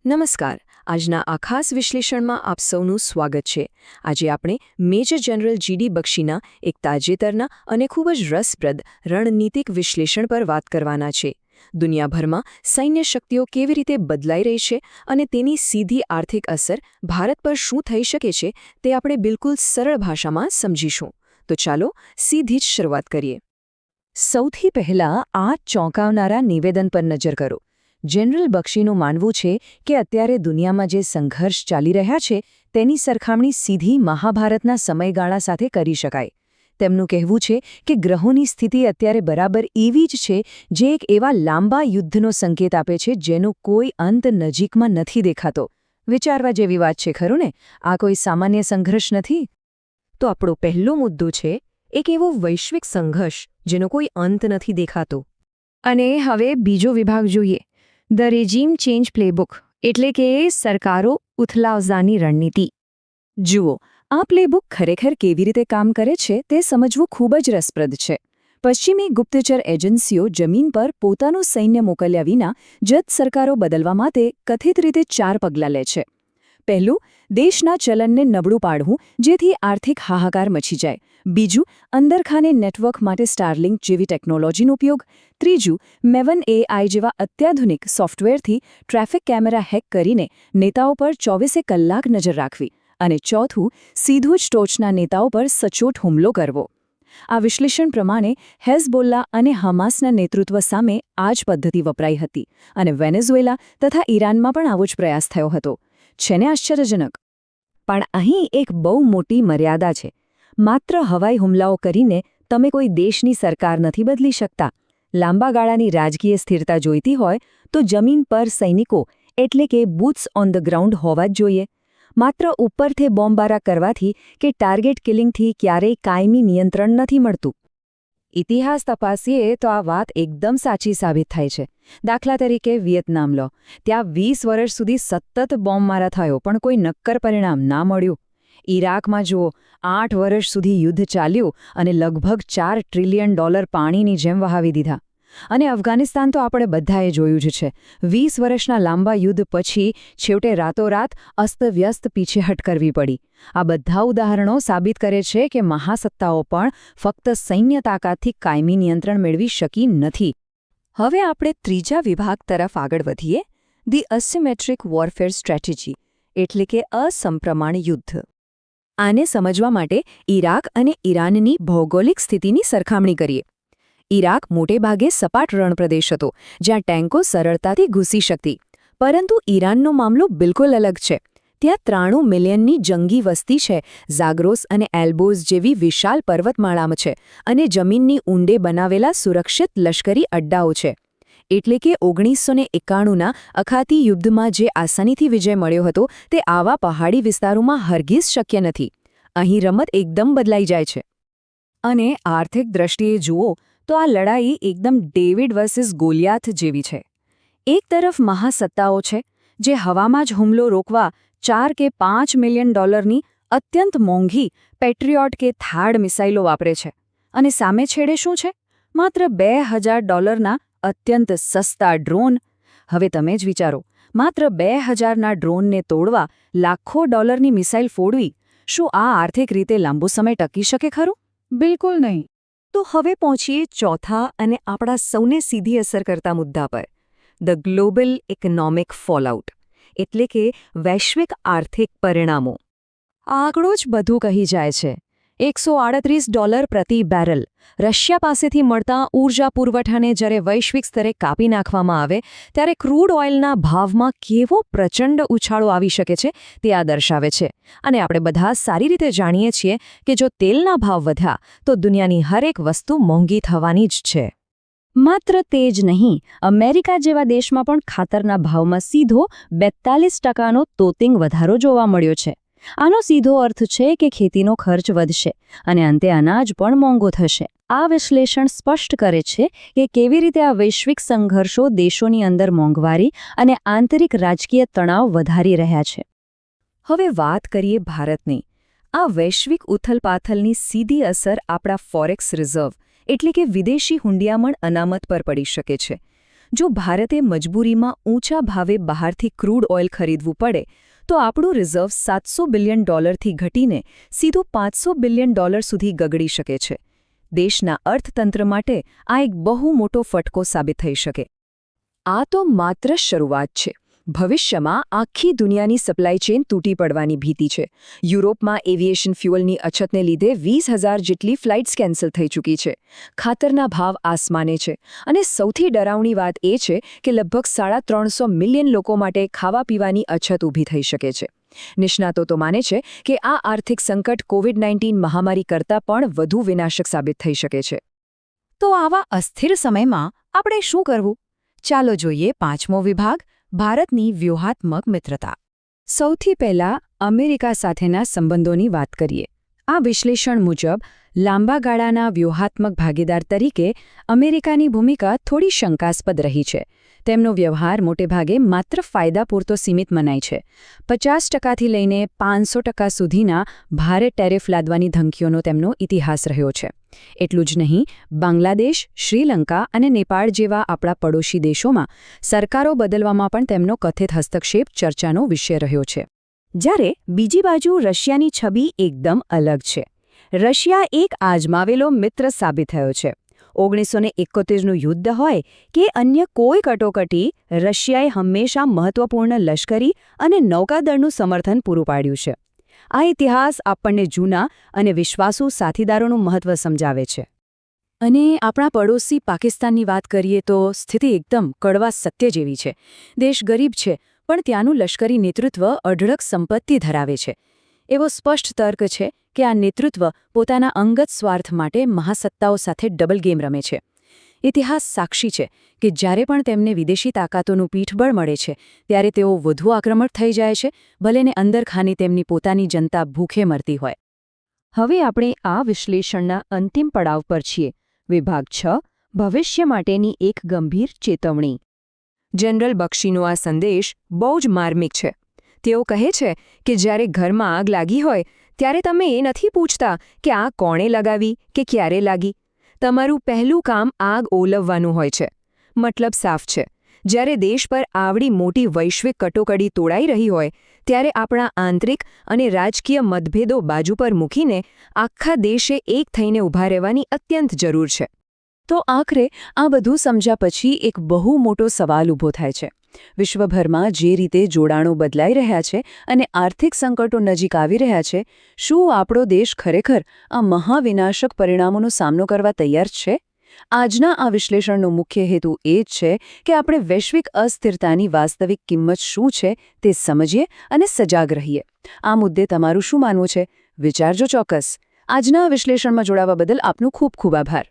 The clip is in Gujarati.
નમસ્કાર. આજના આ ખાસ વિશ્લેષણમાં આપ સૌનું સ્વાગત છે. આજે આપણે મેજર જનરલ જીડી બક્ષીના એક તાજેતરના અને ખૂબ જ રસપ્રદ રણનીતિક વિશ્લેષણ પર વાત કરવાના છે. દુનિયાભરમાં સૈન્ય શક્તિઓ કેવી રીતે બદલાઈ રહી છે અને તેની સીધી આર્થિક અસર ભારત પર શું થઈ શકે છે તે આપણે બિલકુલ સરળ ભાષામાં સમજીશું. તો ચાલો સીધી જ શરૂઆત કરીએ. સૌથી પહેલાં આ ચોંકાવનારા નિવેદન પર નજર કરો. જનરલ બક્ષીનું માનવું છે કે અત્યારે દુનિયામાં જે સંઘર્ષ ચાલી રહ્યા છે તેની સરખામણી સીધી મહાભારતના સમયગાળા સાથે કરી શકાય. તેમનું કહેવું છે કે ગ્રહોની સ્થિતિ અત્યારે બરાબર એવી જ છે જે એક એવા લાંબા યુદ્ધનો સંકેત આપે છે જેનો કોઈ અંત નજીકમાં નથી દેખાતો. વિચારવા જેવી વાત છે ખરું ને? આ કોઈ સામાન્ય સંઘર્ષ નથી. તો આપણો પહેલો મુદ્દો છે એક એવો વૈશ્વિક સંઘર્ષ જેનો કોઈ અંત નથી દેખાતો. અને હવે બીજો વિભાગ જોઈએ. ધ રેજીમ ચેન્જ પ્લેબુક, એટલે કે સરકારો ઉથલાવવાની રણનીતિ. જુઓ, આ પ્લેબુક ખરેખર કેવી રીતે કામ કરે છે તે સમજવું ખૂબ જ રસપ્રદ છે. પશ્ચિમી ગુપ્તચર એજન્સીઓ જમીન પર પોતાનું સૈન્ય મોકલ્યા વિના જત સરકારો બદલવા માટે કથિત રીતે 4 પગલાં લે છે. પહેલું, દેશના ચલનને નબળું પાડવું જેથી આર્થિક હાહાકાર મચી જાય. બીજું, અંદરખાને નેટવર્ક માટે સ્ટારલિંક જેવી ટેકનોલોજીનો ઉપયોગ. ત્રીજું, મેવન AI જેવા અત્યાધુનિક સોફ્ટવેરથી ટ્રાફિક કેમેરા હેક કરીને નેતાઓ પર 24 કલાક નજર રાખવી. અને ચોથું, સીધું જ ટોચના નેતાઓ પર સચોટ હુમલો કરવો. આ વિશ્લેષણ પ્રમાણે હેઝબોલ્લા અને હમાસના નેતૃત્વ સામે આ જ પદ્ધતિ વપરાઈ હતી અને વેનેઝુએલા તથા ઈરાનમાં પણ આવો જ પ્રયાસ થયો હતો. છે ને આશ્ચર્યજનક? પણ અહીં એક બહુ મોટી મર્યાદા છે. માત્ર હવાઈ હુમલાઓ કરીને તમે કોઈ દેશની સરકાર નથી બદલી શકતા. લાંબા ગાળાની રાજકીય સ્થિરતા જોઈતી હોય તો જમીન પર સૈનિકો એટલે કે બૂટ્સ ઓન ધ ગ્રાઉન્ડ હોવા જ જોઈએ. માત્ર ઉપરથી બોમ્બબારા કરવાથી કે ટાર્ગેટ કિલિંગથી ક્યારેય કાયમી નિયંત્રણ નથી મળતું. ઇતિહાસ તપાસીએ તો આ વાત એકદમ સાચી સાબિત થાય છે. દાખલા તરીકે વિયેતનામ લો. ત્યાં 20 વર્ષ સુધી સતત બોમ્બમારા થયો પણ કોઈ નક્કર પરિણામ ના મળ્યું. ઈરાકમાં જુઓ, 8 વર્ષ સુધી યુદ્ધ ચાલ્યું અને લગભગ $4 ટ્રિલિયન પાણીની જેમ વહાવી દીધા. અને અફઘાનિસ્તાન તો આપણે બધાએ જોયું જ છે. 20 વર્ષના લાંબા યુદ્ધ પછી છેવટે રાતોરાત અસ્તવ્યસ્ત પીછેહટ કરવી પડી. આ બધા ઉદાહરણો સાબિત કરે છે કે મહાસત્તાઓ પણ ફક્ત સૈન્ય તાકાતથી કાયમી નિયંત્રણ મેળવી શકી નથી. હવે આપણે ત્રીજા વિભાગ તરફ આગળ વધીએ. ધી અસિમેટ્રિક વોરફેર સ્ટ્રેટેજી, એટલે કે અસમપ્રમાણ યુદ્ધ. આને સમજવા માટે ઈરાક અને ઈરાનની ભૌગોલિક સ્થિતિની સરખામણી કરીએ. ઈરાક મોટેભાગે સપાટ રણપ્રદેશ હતો જ્યાં ટેન્કો સરળતાથી ઘૂસી શકતી. પરંતુ ઈરાનનો મામલો બિલકુલ અલગ છે. ત્યાં 93 મિલિયનની જંગી વસ્તી છે, ઝાગ્રોસ અને એલ્બોઝ જેવી વિશાળ પર્વતમાળામાં છે અને જમીનની ઊંડે બનાવેલા સુરક્ષિત લશ્કરી અડ્ડાઓ છે. એટલે કે 1991ના અખાતી યુદ્ધમાં જે આસાનીથી વિજય મળ્યો હતો તે આવા પહાડી વિસ્તારોમાં હરગીઝ શક્ય નથી. અહીં રમત એકદમ બદલાઈ જાય છે. અને આર્થિક દ્રષ્ટિએ જુઓ તો આ લડાઈ એકદમ ડેવિડ વર્સિસ ગોલિયાથ જેવી છે. એક તરફ મહાસત્તાઓ છે જે હવામાં જ હુમલો રોકવા $4 કે $5 મિલિયન અત્યંત મોંઘી પેટ્રિયોટ કે થાડ મિસાઇલો વાપરે છે. અને સામે છેડે શું છે? માત્ર $2000 અત્યંત સસ્તા ડ્રોન. હવે તમે જ વિચારો, માત્ર 2000ના ડ્રોનને તોડવા લાખો ડોલરની મિસાઇલ ફોડવી, શું આ આર્થિક રીતે લાંબો સમય ટકી શકે ખરું? બિલકુલ નહીં. તો હવે પહોંચીએ ચોથા અને આપણા સૌને સીધી અસર કરતા મુદ્દા પર, ધ ગ્લોબલ ઇકોનોમિક ફોલઆઉટ, એટલે કે વૈશ્વિક આર્થિક પરિણામો. આંકડો જ બધું કહી જાય છે. $138 પ્રતિ બેરલ રશિયા પાસેથી મળતા ઊર્જા પુરવઠાને જ્યારે વૈશ્વિક સ્તરે કાપી નાખવામાં આવે ત્યારે ક્રૂડ ઓઇલના ભાવમાં કેવો પ્રચંડ ઉછાળો આવી શકે છે તે આ દર્શાવે છે. અને આપણે બધા સારી રીતે જાણીએ છીએ કે જો તેલના ભાવ વધ્યા તો દુનિયાની હરેક વસ્તુ મોંઘી થવાની જ છે. માત્ર તે જ નહીં, અમેરિકા જેવા દેશમાં પણ ખાતરના ભાવમાં સીધો 42%નો તોતિંગ વધારો જોવા મળ્યો છે. આનો સીધો અર્થ છે કે ખેતીનો ખર્ચ વધશે અને અંતે અનાજ પણ મોંઘું થશે. આ વિશ્લેષણ સ્પષ્ટ કરે છે કે કેવી રીતે આ વૈશ્વિક સંઘર્ષો દેશોની અંદર મોંઘવારી અને આંતરિક રાજકીય તણાવ વધારી રહ્યા છે. હવે વાત કરીએ ભારતની. આ વૈશ્વિક ઉથલપાથલની સીધી અસર આપણા ફોરેક્સ રિઝર્વ એટલે કે વિદેશી હુંડિયામણ અનામત પર પડી શકે છે. જો ભારતે મજબૂરીમાં ઊંચા ભાવે બહારથી ક્રૂડ ઓઇલ ખરીદવું પડે તો આપણું રિઝર્વ $700 બિલિયન ઘટીને સીધું $500 બિલિયન સુધી ગગડી શકે છે. દેશના અર્થતંત્ર માટે આ એક બહુ મોટો ફટકો સાબિત થઈ શકે. આ તો માત્ર શરૂઆત છે. ભવિષ્યમાં આખી દુનિયાની સપ્લાય ચેઇન તૂટી પડવાની ભીતિ છે. યુરોપમાં એવિએશન ફ્યુઅલની અછતને લીધે 20,000 જેટલી ફ્લાઇટ્સ કેન્સલ થઈ ચૂકી છે. ખાતરના ભાવ આસમાને છે. અને સૌથી ડરાવણી વાત એ છે કે લગભગ 350 મિલિયન લોકો માટે ખાવા પીવાની અછત ઊભી થઈ શકે છે. નિષ્ણાતો તો માને છે કે આ આર્થિક સંકટ કોવિડ-19 મહામારી કરતાં પણ વધુ વિનાશક સાબિત થઈ શકે છે. તો આવા અસ્થિર સમયમાં આપણે શું કરવું? ચાલો જોઈએ પાંચમો વિભાગ, ભારતની વ્યૂહાત્મક મિત્રતા. સૌથી પહેલા અમેરિકા સાથેના સંબંધોની વાત કરીએ. આ વિશ્લેષણ મુજબ લાંબા ગાળાના વ્યૂહાત્મક ભાગીદાર તરીકે અમેરિકાની ભૂમિકા થોડી શંકાસ્પદ રહી છે. તેમનો વ્યવહાર મોટેભાગે માત્ર ફાયદા પૂરતો સીમિત મનાય છે. 50%થી લઈને 500% સુધીના ભારે ટેરિફ લાદવાની ધમકીઓનો તેમનો ઇતિહાસ રહ્યો છે. એટલું જ નહીં, બાંગ્લાદેશ, શ્રીલંકા અને નેપાળ જેવા આપણા પડોશી દેશોમાં સરકારો બદલવામાં પણ તેમનો કથિત હસ્તક્ષેપ ચર્ચાનો વિષય રહ્યો છે. જ્યારે બીજી બાજુ રશિયાની છબી એકદમ અલગ છે. રશિયા એક આજમાવેલો મિત્ર સાબિત થયો છે. 1971નું યુદ્ધ હોય કે અન્ય કોઈ કટોકટી, રશિયાએ હંમેશા મહત્વપૂર્ણ લશ્કરી અને નૌકાદળનું સમર્થન પૂરું પાડ્યું છે. આ ઇતિહાસ આપણને જૂના અને વિશ્વાસુ સાથીદારોનું મહત્વ સમજાવે છે. અને આપણા પડોશી પાકિસ્તાનની વાત કરીએ તો સ્થિતિ એકદમ કડવા સત્ય જેવી છે. દેશ ગરીબ છે, પણ ત્યાંનું લશ્કરી નેતૃત્વ અઢળક સંપત્તિ ધરાવે છે. એવો સ્પષ્ટ તર્ક છે કે આ નેતૃત્વ પોતાના અંગત સ્વાર્થ માટે મહાસત્તાઓ સાથે ડબલ ગેમ રમે છે. ઇતિહાસ સાક્ષી છે કે જ્યારે પણ તેમને વિદેશી તાકાતોનું પીઠબળ મળે છે ત્યારે તેઓ વધુ આક્રમક થઈ જાય છે, ભલેને અંદરખાને તેમની પોતાની જનતા ભૂખે મરતી હોય. હવે આપણે આ વિશ્લેષણના અંતિમ પડાવ પર છીએ. વિભાગ 6, ભવિષ્ય માટેની એક ગંભીર ચેતવણી. જનરલ બક્ષીનો આ સંદેશ બહુ જ માર્મિક છે. તેઓ કહે છે કે જ્યારે ઘરમાં આગ લાગી હોય ત્યારે તમે એ નથી પૂછતા કે આ કોણે લગાવી કે ક્યારે લાગી. તમારું પહેલું કામ આગ ઓલવવાનું હોય છે. મતલબ સાફ છે. જ્યારે દેશ પર આવડી મોટી વૈશ્વિક કટોકટી તોડાઈ રહી હોય ત્યારે આપણા આંતરિક અને રાજકીય મતભેદો બાજુ પર મૂકીને આખા દેશે એક થઈને ઊભા રહેવાની અત્યંત જરૂર છે. તો આખરે આ બધું સમજ્યા પછી એક બહુ મોટો સવાલ ઊભો થાય છે. વિશ્વભરમાં જે રીતે જોડાણો બદલાઈ રહ્યા છે અને આર્થિક સંકટો નજીક આવી રહ્યા છે, શું આપણો દેશ ખરેખર આ મહાવિનાશક પરિણામોનો સામનો કરવા તૈયાર છે? આજના આ વિશ્લેષણનો મુખ્ય હેતુ એ જ છે કે આપણે વૈશ્વિક અસ્થિરતાની વાસ્તવિક કિંમત શું છે તે સમજીએ અને સજાગ રહીએ. આ મુદ્દે તમારું શું માનવું છે? વિચારજો ચોક્કસ. આજના આ વિશ્લેષણમાં જોડાવા બદલ આપનો ખૂબ ખૂબ આભાર.